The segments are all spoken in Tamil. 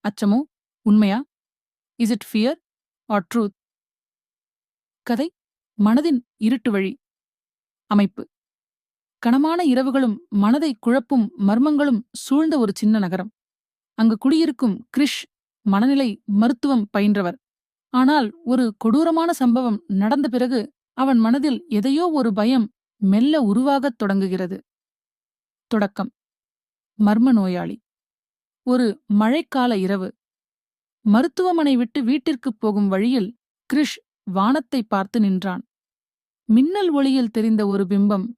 அச்சமோ உண்மையா? Is it fear R truth? கதை மனதின் இருட்டு வழி. அமைப்பு கனமான இரவுகளும் மனதை குழப்பும் மர்மங்களும் சூழ்ந்த ஒரு சின்ன நகரம். அங்கு குடியிருக்கும் கிரிஷ் மனநிலை மருத்துவம் பயின்றவர். ஆனால் ஒரு கொடூரமான சம்பவம் நடந்த பிறகு அவன் மனதில் எதையோ ஒரு பயம் மெல்ல உருவாகத் தொடங்குகிறது. தொடக்கம். மர்ம நோயாளி. ஒரு மழைக்கால இரவு. மருத்துவமனை விட்டு வீட்டிற்குப் போகும் வழியில் கிரிஷ் வானத்தை பார்த்து நின்றான். மின்னல் ஒளியில் தெரிந்த ஒரு பிம்பம்.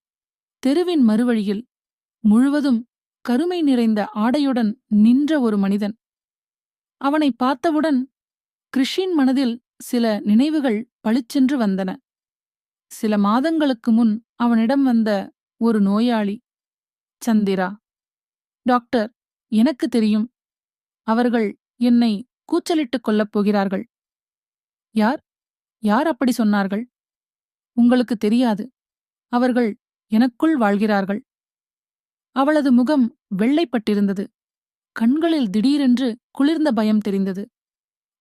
தெருவின் மறுவழியில் முழுவதும் கருமை நிறைந்த ஆடையுடன் நின்ற ஒரு மனிதன். அவனை பார்த்தவுடன் கிரிஷின் மனதில் சில நினைவுகள் பளிச்சென்று வந்தன. சில மாதங்களுக்கு முன் அவனிடம் வந்த ஒரு நோயாளி. சந்திரா. டாக்டர், எனக்கு தெரியும். அவர்கள் என்னை கூச்சலிட்டுக் கொல்லப் போகிறார்கள். யார்? யார் அப்படி சொன்னார்கள்? உங்களுக்கு தெரியாது. அவர்கள் எனக்குள் வாழ்கிறார்கள். அவளது முகம் வெள்ளைப்பட்டிருந்தது. கண்களில் திடீரென்று குளிர்ந்த பயம் தெரிந்தது.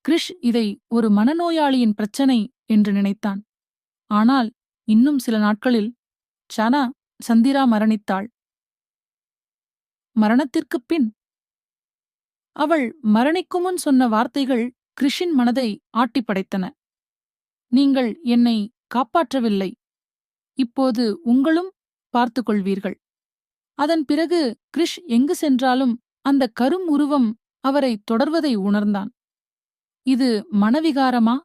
கிரிஷ் இதை ஒரு மனநோயாளியின் பிரச்சனை என்று நினைத்தான். ஆனால் இன்னும் சில நாட்களில் சந்திரா மரணித்தாள். மரணத்திற்குப் பின்? அவள் மரணிக்கும் முன் சொன்ன வார்த்தைகள் கிரிஷின் மனதை ஆட்டிப்படைத்தன. நீங்கள் என்னை காப்பாற்றவில்லை. இப்போது உங்களும் பார்த்து கொள்வீர்கள். அதன் பிறகு கிரிஷ் எங்கு சென்றாலும் அந்த கரும் உருவம் அவரை தொடர்வதை உணர்ந்தான். இது மனவிகாரமா?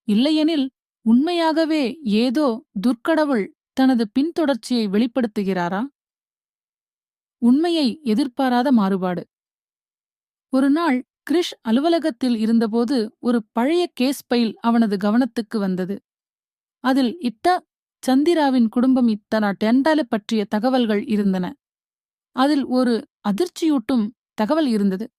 இல்லையெனில் உண்மையாகவே ஏதோ துர்க்கடவுள் தனது பின்தொடர்ச்சியை வெளிப்படுத்துகிறாரா? உண்மையை எதிர்பாராத மாறுபாடு. ஒரு நாள் கிரிஷ் அலுவலகத்தில் இருந்தபோது ஒரு பழைய கேஸ் பைல் அவனது கவனத்துக்கு வந்தது. அதில் சந்திராவின் குடும்பம் டெண்டால பற்றிய தகவல்கள் இருந்தன. அதில் ஒரு அதிர்ச்சியூட்டும் தகவல் இருந்தது.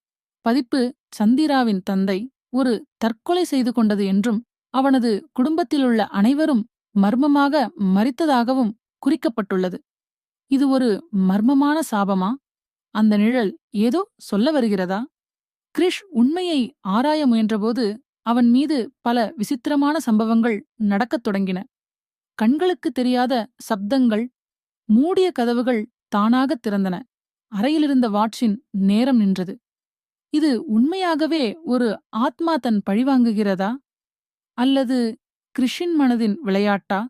பதிப்பு சந்திராவின் தந்தை ஒரு தற்கொலை செய்து கொண்டது என்றும் அவனது குடும்பத்திலுள்ள அனைவரும் மர்மமாக மரித்ததாகவும் குறிக்கப்பட்டுள்ளது. இது ஒரு மர்மமான சாபமா? அந்த நிழல் ஏதோ சொல்ல வருகிறதா? கிரிஷ் உண்மையை ஆராய முயன்றபோது அவன் மீது பல விசித்திரமான சம்பவங்கள் நடக்கத் தொடங்கின. கண்களுக்கு தெரியாத சப்தங்கள். மூடிய கதவுகள் தானாகத் திறந்தன. அறையிலிருந்த வாட்சின் நேரம் நின்றது. இது உண்மையாகவே ஒரு ஆத்மா தன் பழிவாங்குகிறதா? அல்லது கிரிஷின் மனதின் விளையாட்டா?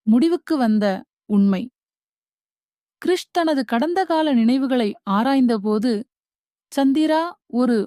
முடிவுக்கு வந்த உண்மை. கிரிஷ் தனது கடந்த கால நினைவுகளை ஆராய்ந்தபோது சந்திரா ஒரு